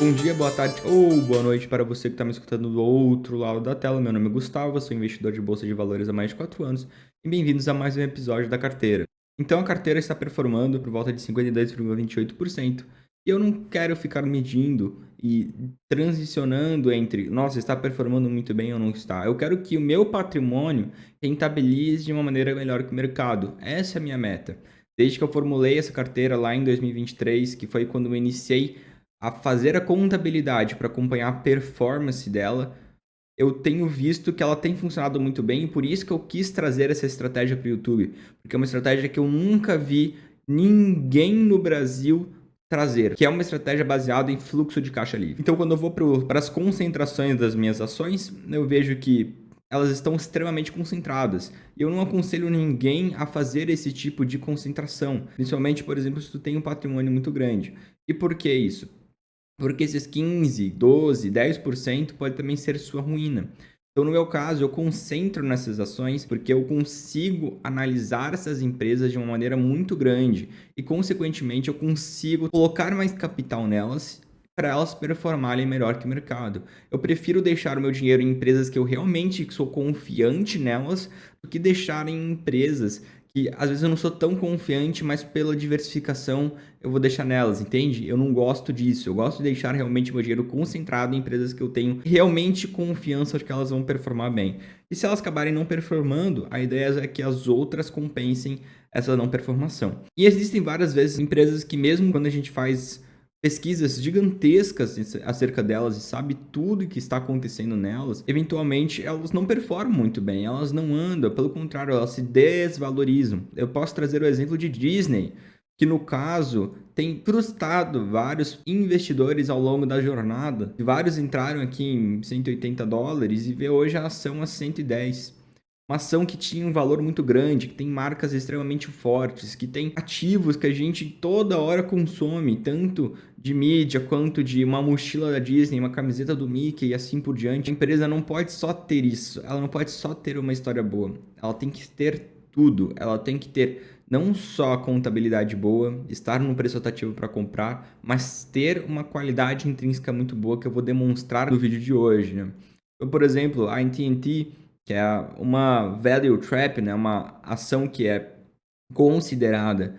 Bom dia, boa tarde ou boa noite para você que está me escutando do outro lado da tela. Meu nome é Gustavo, sou investidor de bolsa de valores há mais de 4 anos e bem-vindos a mais um episódio da carteira. Então, a carteira está performando por volta de 52,28% e eu não quero ficar medindo e transicionando entre, nossa, está performando muito bem ou não está. Eu quero que o meu patrimônio rentabilize de uma maneira melhor que o mercado. Essa é a minha meta. Desde que eu formulei essa carteira lá em 2023, que foi quando eu iniciei a fazer a contabilidade para acompanhar a performance dela, eu tenho visto que ela tem funcionado muito bem e por isso que eu quis trazer essa estratégia para o YouTube, porque é uma estratégia que eu nunca vi ninguém no Brasil trazer, que é uma estratégia baseada em fluxo de caixa livre. Então, quando eu vou para as concentrações das minhas ações, eu vejo que elas estão extremamente concentradas. E eu não aconselho ninguém a fazer esse tipo de concentração, principalmente, por exemplo, se tu tem um patrimônio muito grande. E por que isso? Porque esses 15, 12, 10% pode também ser sua ruína. Então, no meu caso, eu concentro nessas ações porque eu consigo analisar essas empresas de uma maneira muito grande e, consequentemente, eu consigo colocar mais capital nelas para elas performarem melhor que o mercado. Eu prefiro deixar o meu dinheiro em empresas que eu realmente sou confiante nelas do que deixar em empresas que às vezes eu não sou tão confiante, mas pela diversificação eu vou deixar nelas, entende? Eu não gosto disso. Eu gosto de deixar realmente meu dinheiro concentrado em empresas que eu tenho realmente confiança de que elas vão performar bem. E se elas acabarem não performando, a ideia é que as outras compensem essa não performação. E existem várias vezes empresas que mesmo quando a gente faz pesquisas gigantescas acerca delas e sabe tudo que está acontecendo nelas, eventualmente elas não performam muito bem, elas não andam, pelo contrário, elas se desvalorizam. Eu posso trazer o exemplo de Disney, que no caso tem frustrado vários investidores ao longo da jornada. Vários entraram aqui em $180 e vê hoje a ação a 110. Uma ação que tinha um valor muito grande, que tem marcas extremamente fortes, que tem ativos que a gente toda hora consome, tanto de mídia quanto de uma mochila da Disney, uma camiseta do Mickey e assim por diante. A empresa não pode só ter isso, ela não pode só ter uma história boa, ela tem que ter tudo, ela tem que ter não só a contabilidade boa, estar num preço atrativo para comprar, mas ter uma qualidade intrínseca muito boa que eu vou demonstrar no vídeo de hoje, né? Então, por exemplo, a AT&T, que é uma value trap, né? Uma ação que é considerada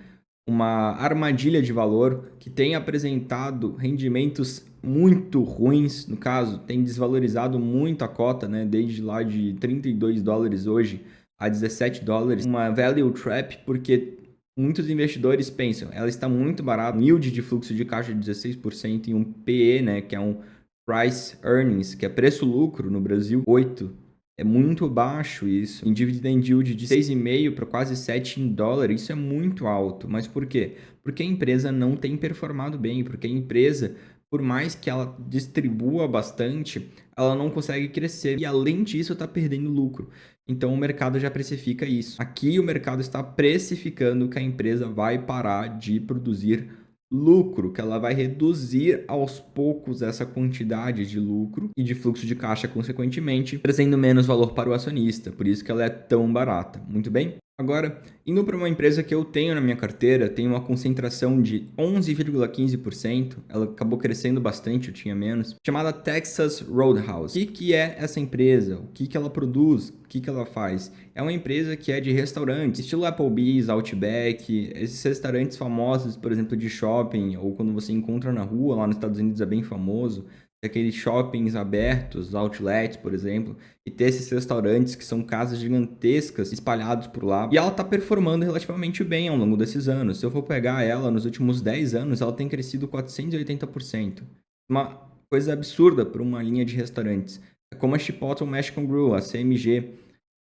uma armadilha de valor, que tem apresentado rendimentos muito ruins, no caso, tem desvalorizado muito a cota, né? Desde lá de $32 hoje a $17. Uma value trap, porque muitos investidores pensam, ela está muito barata, um yield de fluxo de caixa de 16% e um PE, né, que é um Price Earnings, que é preço-lucro no Brasil, 8. É muito baixo isso. Em dividend yield de 6,5 para quase 7 em dólar, isso é muito alto. Mas por quê? Porque a empresa não tem performado bem, porque a empresa, por mais que ela distribua bastante, ela não consegue crescer e além disso está perdendo lucro. Então o mercado já precifica isso. Aqui o mercado está precificando que a empresa vai parar de produzir lucro, que ela vai reduzir aos poucos essa quantidade de lucro e de fluxo de caixa, consequentemente, trazendo menos valor para o acionista. Por isso que ela é tão barata. Muito bem? Agora, indo para uma empresa que eu tenho na minha carteira, tem uma concentração de 11,15%, ela acabou crescendo bastante, eu tinha menos, chamada Texas Roadhouse. O que é essa empresa? O que ela produz? O que ela faz? É uma empresa que é de restaurantes, estilo Applebee's, Outback, esses restaurantes famosos, por exemplo, de shopping, ou quando você encontra na rua, lá nos Estados Unidos é bem famoso, aqueles shoppings abertos, outlets, por exemplo, e ter esses restaurantes que são casas gigantescas espalhados por lá. E ela está performando relativamente bem ao longo desses anos. Se eu for pegar ela nos últimos 10 anos, ela tem crescido 480%. Uma coisa absurda para uma linha de restaurantes. É como a Chipotle Mexican Grill, a CMG,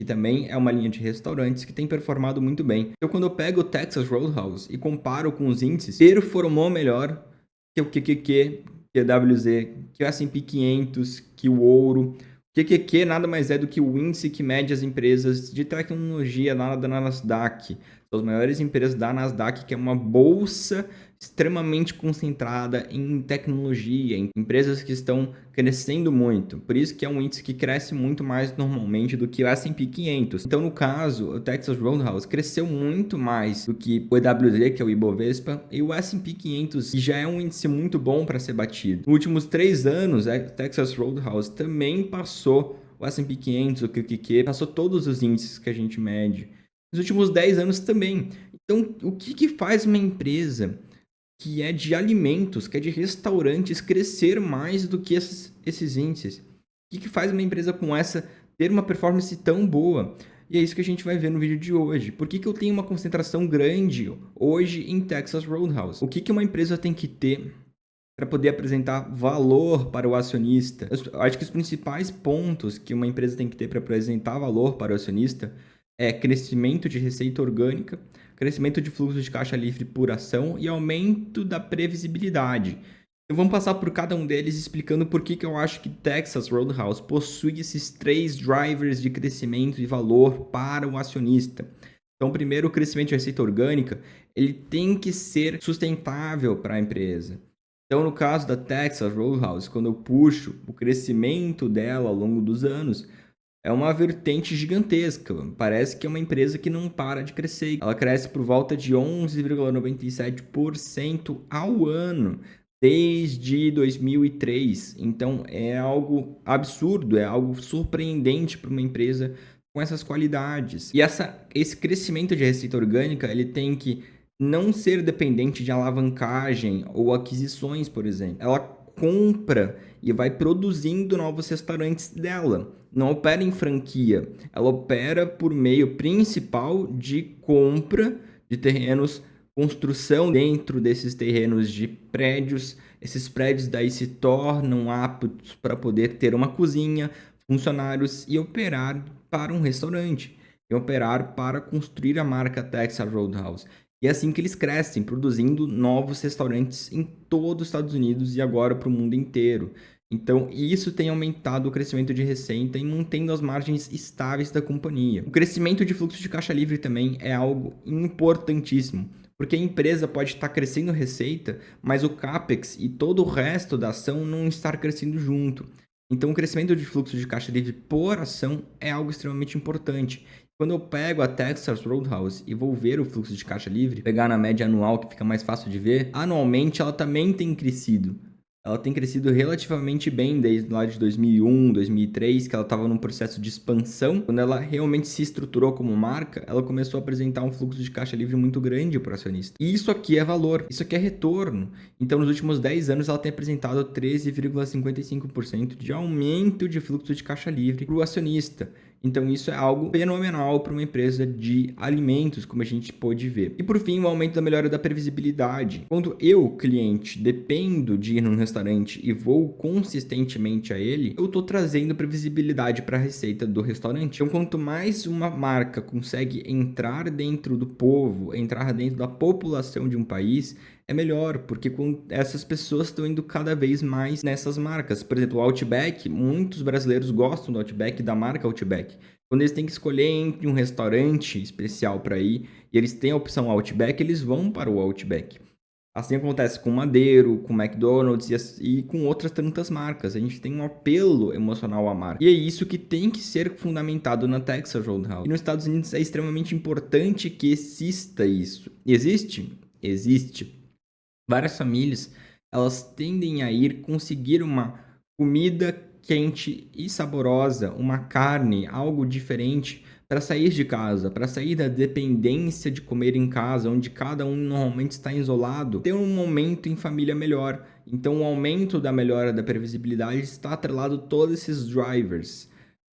que também é uma linha de restaurantes que tem performado muito bem. Então, quando eu pego o Texas Roadhouse e comparo com os índices, performou melhor que o QQQ, QWZ, que o S&P 500, que o ouro. O QQQ nada mais é do que o índice que mede as empresas de tecnologia lá da Nasdaq. São as maiores empresas da Nasdaq, que é uma bolsa extremamente concentrada em tecnologia, em empresas que estão crescendo muito. Por isso que é um índice que cresce muito mais normalmente do que o S&P 500. Então, no caso, o Texas Roadhouse cresceu muito mais do que o EWZ, que é o Ibovespa, e o S&P 500, que já é um índice muito bom para ser batido. Nos últimos 3 anos, o Texas Roadhouse também passou o S&P 500, o QQQ, passou todos os índices que a gente mede. Nos últimos 10 anos também. Então, o que faz uma empresa que é de alimentos, que é de restaurantes, crescer mais do que esses índices? O que faz uma empresa com essa ter uma performance tão boa? E é isso que a gente vai ver no vídeo de hoje. Por que eu tenho uma concentração grande hoje em Texas Roadhouse? O que uma empresa tem que ter para poder apresentar valor para o acionista? Eu acho que os principais pontos que uma empresa tem que ter para apresentar valor para o acionista é crescimento de receita orgânica, crescimento de fluxo de caixa livre por ação e aumento da previsibilidade. Então vamos passar por cada um deles explicando por que eu acho que Texas Roadhouse possui esses 3 drivers de crescimento e valor para o acionista. Então, primeiro, o crescimento de receita orgânica, ele tem que ser sustentável para a empresa. Então, no caso da Texas Roadhouse, quando eu puxo o crescimento dela ao longo dos anos, é uma vertente gigantesca. Parece que é uma empresa que não para de crescer. Ela cresce por volta de 11,97% ao ano, desde 2003. Então, é algo absurdo, é algo surpreendente para uma empresa com essas qualidades. E esse crescimento de receita orgânica, ele tem que não ser dependente de alavancagem ou aquisições, por exemplo. Ela compra e vai produzindo novos restaurantes dela. Não opera em franquia, ela opera por meio principal de compra de terrenos, construção dentro desses terrenos de prédios. Esses prédios daí se tornam aptos para poder ter uma cozinha, funcionários e operar para um restaurante, e operar para construir a marca Texas Roadhouse. E é assim que eles crescem, produzindo novos restaurantes em todo os Estados Unidos e agora para o mundo inteiro. Então, isso tem aumentado o crescimento de receita e mantendo as margens estáveis da companhia. O crescimento de fluxo de caixa livre também é algo importantíssimo, porque a empresa pode estar crescendo receita, mas o CAPEX e todo o resto da ação não estar crescendo junto. Então, o crescimento de fluxo de caixa livre por ação é algo extremamente importante. Quando eu pego a Texas Roadhouse e vou ver o fluxo de caixa livre, pegar na média anual que fica mais fácil de ver, anualmente ela também tem crescido. Ela tem crescido relativamente bem desde lá de 2001, 2003, que ela estava num processo de expansão. Quando ela realmente se estruturou como marca, ela começou a apresentar um fluxo de caixa livre muito grande para o acionista. E isso aqui é valor, isso aqui é retorno. Então, nos últimos 10 anos, ela tem apresentado 13,55% de aumento de fluxo de caixa livre para o acionista. Então, isso é algo fenomenal para uma empresa de alimentos, como a gente pôde ver. E, por fim, o aumento da melhora da previsibilidade. Quando eu, cliente, dependo de ir num restaurante e vou consistentemente a ele, eu estou trazendo previsibilidade para a receita do restaurante. Então, quanto mais uma marca consegue entrar dentro do povo, entrar dentro da população de um país, é melhor, porque essas pessoas estão indo cada vez mais nessas marcas. Por exemplo, o Outback, muitos brasileiros gostam do Outback, da marca Outback. Quando eles têm que escolher entre um restaurante especial para ir e eles têm a opção Outback, eles vão para o Outback. Assim acontece com o Madeiro, com o McDonald's e com outras tantas marcas. A gente tem um apelo emocional à marca. E é isso que tem que ser fundamentado na Texas Roadhouse. E nos Estados Unidos é extremamente importante que exista isso. Existe? Existe. Várias famílias, elas tendem a ir conseguir uma comida quente e saborosa, uma carne, algo diferente para sair de casa, para sair da dependência de comer em casa, onde cada um normalmente está isolado, ter um momento em família melhor. Então, o aumento da melhora da previsibilidade está atrelado a todos esses drivers.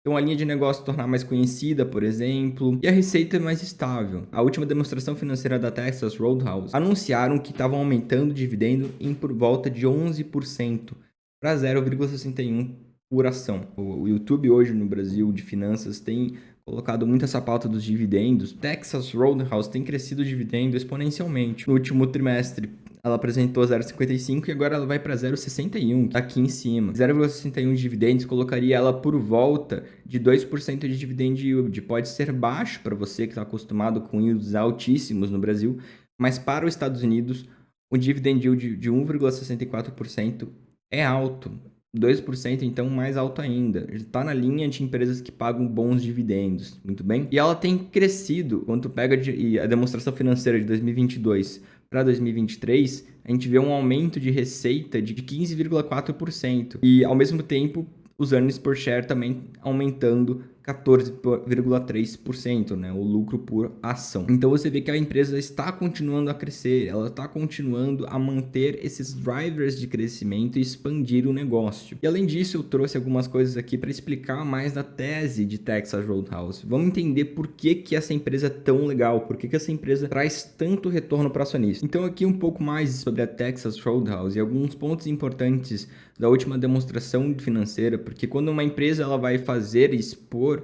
Então, a linha de negócio tornar mais conhecida, por exemplo, e a receita é mais estável. A última demonstração financeira da Texas Roadhouse anunciaram que estavam aumentando o dividendo em por volta de 11% para 0,61 por ação. O YouTube hoje no Brasil de finanças tem colocado muito essa pauta dos dividendos. Texas Roadhouse tem crescido o dividendo exponencialmente. No último trimestre, ela apresentou 0,55 e agora ela vai para 0,61, tá aqui em cima. 0,61 de dividendos colocaria ela por volta de 2% de dividend yield. Pode ser baixo para você que está acostumado com yields altíssimos no Brasil, mas para os Estados Unidos, o dividend yield de 1,64% é alto. 2% então mais alto ainda. Está na linha de empresas que pagam bons dividendos, muito bem? E ela tem crescido, quando tu pega a demonstração financeira de 2022 para 2023, a gente vê um aumento de receita de 15,4%. E, ao mesmo tempo, os earnings per share também aumentando 14,3%, né? O lucro por ação. Então você vê que a empresa está continuando a crescer, ela está continuando a manter esses drivers de crescimento e expandir o negócio. E além disso, eu trouxe algumas coisas aqui para explicar mais da tese de Texas Roadhouse. Vamos entender por que essa empresa é tão legal, por que essa empresa traz tanto retorno para acionista. Então aqui um pouco mais sobre a Texas Roadhouse e alguns pontos importantes da última demonstração financeira, porque quando uma empresa ela vai fazer e expor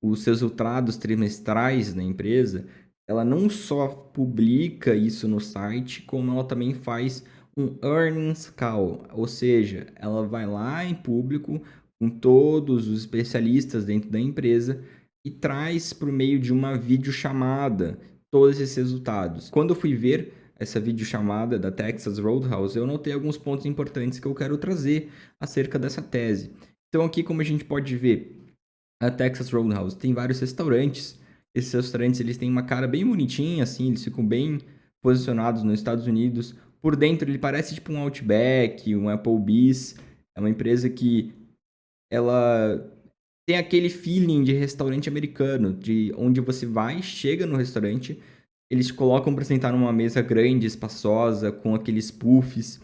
os seus resultados trimestrais da empresa, ela não só publica isso no site, como ela também faz um earnings call, ou seja, ela vai lá em público com todos os especialistas dentro da empresa e traz por meio de uma videochamada todos esses resultados. Quando eu fui ver essa videochamada da Texas Roadhouse, eu notei alguns pontos importantes que eu quero trazer acerca dessa tese. Então aqui, como a gente pode ver, a Texas Roadhouse tem vários restaurantes. Esses restaurantes eles têm uma cara bem bonitinha, assim, eles ficam bem posicionados nos Estados Unidos. Por dentro ele parece tipo um Outback, um Applebee's. É uma empresa que ela tem aquele feeling de restaurante americano, de onde você vai, chega no restaurante, eles te colocam para sentar numa mesa grande, espaçosa, com aqueles puffs.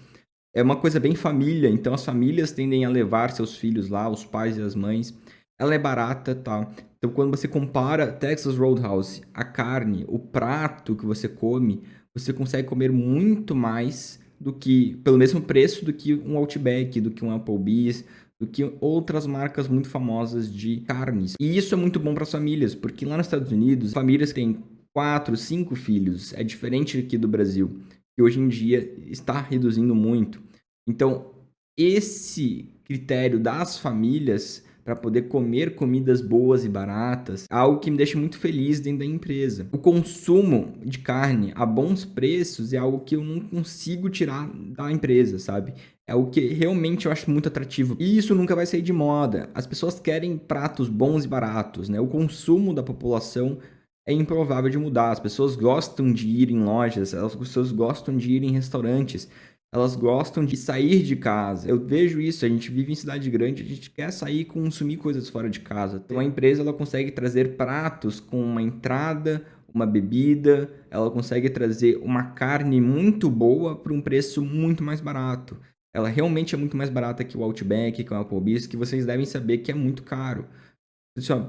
É uma coisa bem família, então as famílias tendem a levar seus filhos lá, os pais e as mães. Ela é barata, tá? Então quando você compara Texas Roadhouse, a carne, o prato que você come, você consegue comer muito mais do que, pelo mesmo preço do que um Outback, do que um Applebee's, do que outras marcas muito famosas de carnes. E isso é muito bom para as famílias, porque lá nos Estados Unidos, famílias têm 4, 5 filhos. É diferente aqui do Brasil, que hoje em dia está reduzindo muito. Então, esse critério das famílias para poder comer comidas boas e baratas é algo que me deixa muito feliz dentro da empresa. O consumo de carne a bons preços é algo que eu não consigo tirar da empresa, sabe? É o que realmente eu acho muito atrativo. E isso nunca vai sair de moda. As pessoas querem pratos bons e baratos, né? O consumo da população é improvável de mudar. As pessoas gostam de ir em lojas, as pessoas gostam de ir em restaurantes, elas gostam de sair de casa. Eu vejo isso, a gente vive em cidade grande, a gente quer sair e consumir coisas fora de casa. Então a empresa ela consegue trazer pratos com uma entrada, uma bebida, ela consegue trazer uma carne muito boa por um preço muito mais barato. Ela realmente é muito mais barata que o Outback, que o Applebee's, que vocês devem saber que é muito caro.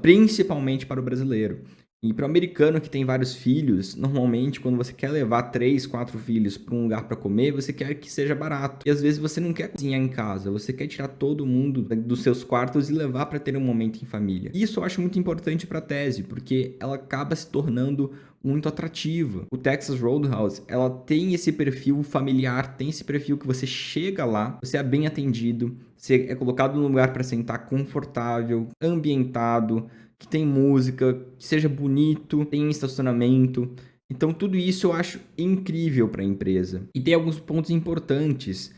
Principalmente para o brasileiro. E para o americano que tem vários filhos, normalmente quando você quer levar 3, 4 filhos para um lugar para comer, você quer que seja barato. E às vezes você não quer cozinhar em casa, você quer tirar todo mundo dos seus quartos e levar para ter um momento em família. Isso eu acho muito importante para a tese, porque ela acaba se tornando muito atrativa. O Texas Roadhouse, ela tem esse perfil familiar, tem esse perfil que você chega lá, você é bem atendido, você é colocado num lugar para sentar confortável, ambientado, que tem música, que seja bonito, tem estacionamento. Então tudo isso eu acho incrível para a empresa. E tem alguns pontos importantes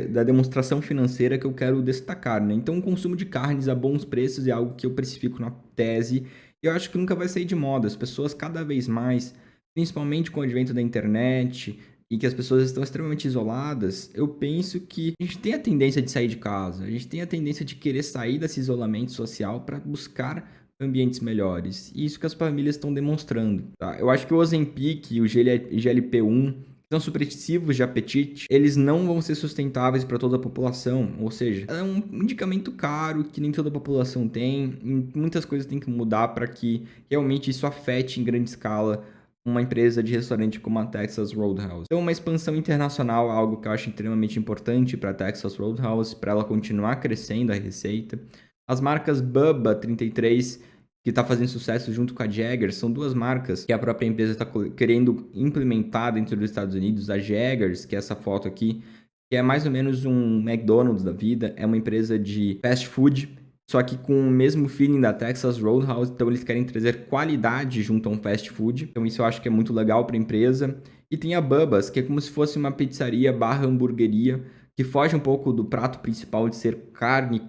da demonstração financeira que eu quero destacar, né? Então o consumo de carnes a bons preços é algo que eu precifico na tese. E eu acho que nunca vai sair de moda. As pessoas cada vez mais, principalmente com o advento da internet, e que as pessoas estão extremamente isoladas, eu penso que a gente tem a tendência de sair de casa, a gente tem a tendência de querer sair desse isolamento social para buscar ambientes melhores. E isso que as famílias estão demonstrando. Tá? Eu acho que o Ozempic e o GLP-1 são supressivos de apetite, eles não vão ser sustentáveis para toda a população. Ou seja, é um medicamento caro que nem toda a população tem. E muitas coisas têm que mudar para que realmente isso afete em grande escala uma empresa de restaurante como a Texas Roadhouse. Então, uma expansão internacional é algo que eu acho extremamente importante para a Texas Roadhouse, para ela continuar crescendo a receita. As marcas Bubba 33 que está fazendo sucesso junto com a Jaggers. São duas marcas que a própria empresa está querendo implementar dentro dos Estados Unidos. A Jaggers, que é essa foto aqui, que é mais ou menos um McDonald's da vida, é uma empresa de fast food, só que com o mesmo feeling da Texas Roadhouse. Então eles querem trazer qualidade junto a um fast food. Então isso eu acho que é muito legal para a empresa. E tem a Bubba's, que é como se fosse uma pizzaria barra hamburgueria, que foge um pouco do prato principal de ser carne,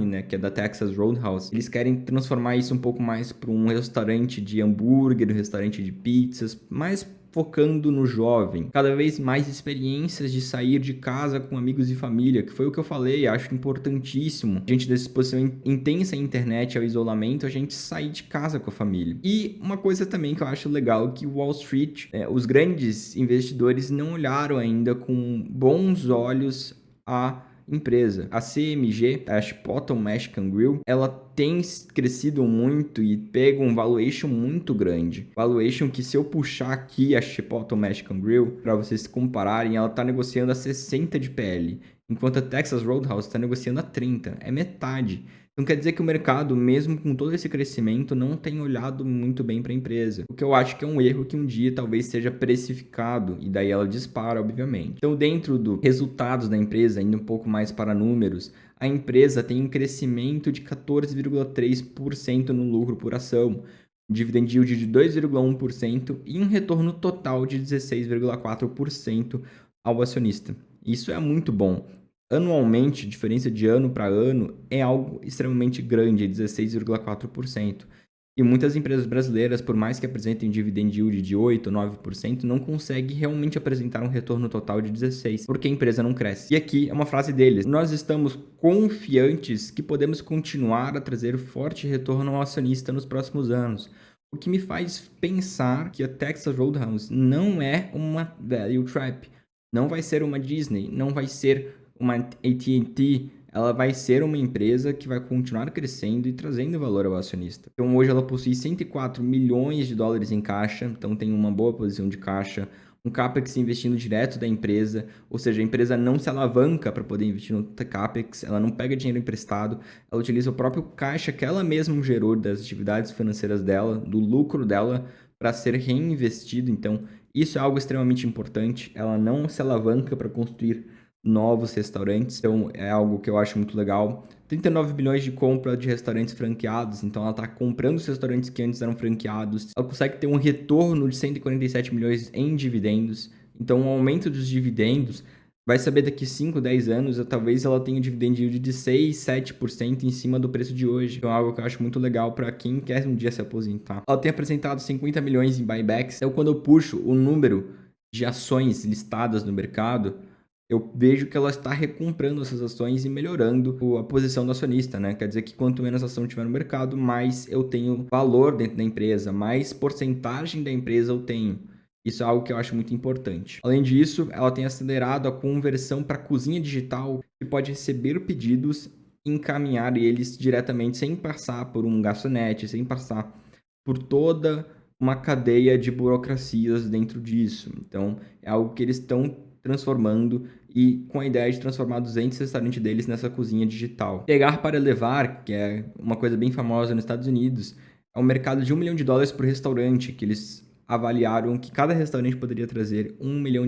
né, que é da Texas Roadhouse. Eles querem transformar isso um pouco mais para um restaurante de hambúrguer, um restaurante de pizzas, mais focando no jovem. Cada vez mais experiências de sair de casa com amigos e família, que foi o que eu falei, acho importantíssimo. A gente dessa exposição intensa à internet, ao isolamento, a gente sair de casa com a família. E uma coisa também que eu acho legal, que Wall Street, os grandes investidores não olharam ainda com bons olhos a empresa. A CMG, a Chipotle Mexican Grill, ela tem crescido muito e pega um valuation muito grande. Valuation que, se eu puxar aqui a Chipotle Mexican Grill, para vocês compararem, ela está negociando a 60 de PL, enquanto a Texas Roadhouse está negociando a 30. É metade. Não quer dizer que o mercado, mesmo com todo esse crescimento, não tem olhado muito bem para a empresa. O que eu acho que é um erro que um dia talvez seja precificado e daí ela dispara, obviamente. Então, dentro dos resultados da empresa, indo um pouco mais para números, a empresa tem um crescimento de 14,3% no lucro por ação, um dividend yield de 2,1% e um retorno total de 16,4% ao acionista. Isso é muito bom. Anualmente, diferença de ano para ano é algo extremamente grande, 16,4%. E muitas empresas brasileiras, por mais que apresentem dividend yield de 8, 9%, não conseguem realmente apresentar um retorno total de 16%, porque a empresa não cresce. E aqui é uma frase deles: nós estamos confiantes que podemos continuar a trazer forte retorno ao acionista nos próximos anos. O que me faz pensar que a Texas Roadhouse não é uma value trap, não vai ser uma Disney, não vai ser uma AT&T. Ela vai ser uma empresa que vai continuar crescendo e trazendo valor ao acionista. Então hoje ela possui 104 milhões de dólares em caixa, então tem uma boa posição de caixa, um CAPEX investindo direto da empresa, ou seja, a empresa não se alavanca para poder investir no CAPEX, ela não pega dinheiro emprestado, ela utiliza o próprio caixa que ela mesma gerou das atividades financeiras dela, do lucro dela, para ser reinvestido. Então isso é algo extremamente importante, ela não se alavanca para construir novos restaurantes, então é algo que eu acho muito legal. 39 bilhões de compra de restaurantes franqueados, então ela está comprando os restaurantes que antes eram franqueados. Ela consegue ter um retorno de 147 milhões em dividendos, então o aumento dos dividendos, vai saber daqui 5, 10 anos, talvez ela tenha um dividend yield de 6, 7% em cima do preço de hoje. Então é algo que eu acho muito legal para quem quer um dia se aposentar. Ela tem apresentado 50 milhões em buybacks, então quando eu puxo o número de ações listadas no mercado, eu vejo que ela está recomprando essas ações e melhorando a posição do acionista, né? Quer dizer que quanto menos ação tiver no mercado, mais eu tenho valor dentro da empresa, mais porcentagem da empresa eu tenho. Isso é algo que eu acho muito importante. Além disso, ela tem acelerado a conversão para a cozinha digital, que pode receber pedidos e encaminhar eles diretamente, sem passar por um garçonete, sem passar por toda uma cadeia de burocracias dentro disso. Então, é algo que eles estão transformando e com a ideia de transformar 200 restaurantes deles nessa cozinha digital. Pegar para levar, que é uma coisa bem famosa nos Estados Unidos, é um mercado de $1 milhão por restaurante, que eles avaliaram que cada restaurante poderia trazer $1 milhão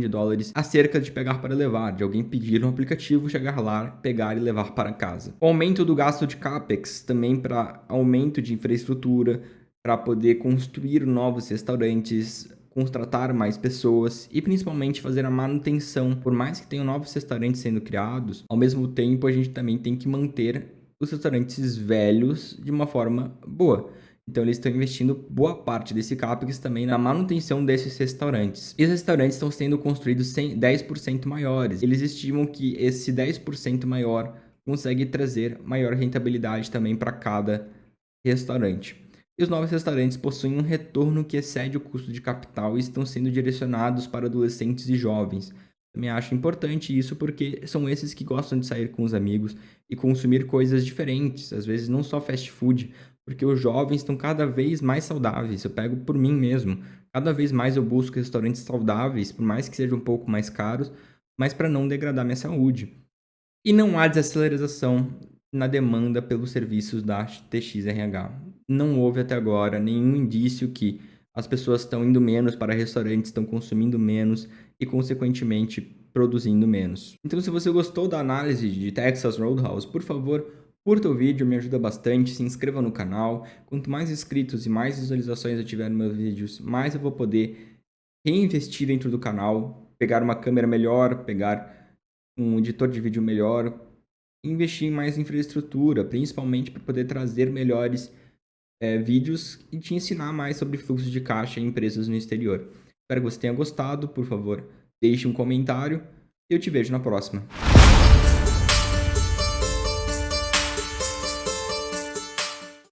acerca de pegar para levar, de alguém pedir no aplicativo, chegar lá, pegar e levar para casa. O aumento do gasto de CAPEX também para aumento de infraestrutura, para poder construir novos restaurantes, contratar mais pessoas e principalmente fazer a manutenção. Por mais que tenham novos restaurantes sendo criados, ao mesmo tempo a gente também tem que manter os restaurantes velhos de uma forma boa. Então eles estão investindo boa parte desse CAPEX também na manutenção desses restaurantes. E os restaurantes estão sendo construídos 10% maiores. Eles estimam que esse 10% maior consegue trazer maior rentabilidade também para cada restaurante. E os novos restaurantes possuem um retorno que excede o custo de capital e estão sendo direcionados para adolescentes e jovens. Também acho importante isso porque são esses que gostam de sair com os amigos e consumir coisas diferentes, às vezes não só fast food, porque os jovens estão cada vez mais saudáveis. Eu pego por mim mesmo, cada vez mais eu busco restaurantes saudáveis, por mais que sejam um pouco mais caros, mas para não degradar minha saúde. E não há desaceleração na demanda pelos serviços da TXRH. Não houve até agora nenhum indício que as pessoas estão indo menos para restaurantes, estão consumindo menos e, consequentemente, produzindo menos. Então, se você gostou da análise de Texas Roadhouse, por favor, curta o vídeo, me ajuda bastante, se inscreva no canal. Quanto mais inscritos e mais visualizações eu tiver nos meus vídeos, mais eu vou poder reinvestir dentro do canal, pegar uma câmera melhor, pegar um editor de vídeo melhor, investir em mais infraestrutura, principalmente para poder trazer melhores vídeos e te ensinar mais sobre fluxo de caixa em empresas no exterior. Espero que você tenha gostado. Por favor, deixe um comentário e eu te vejo na próxima.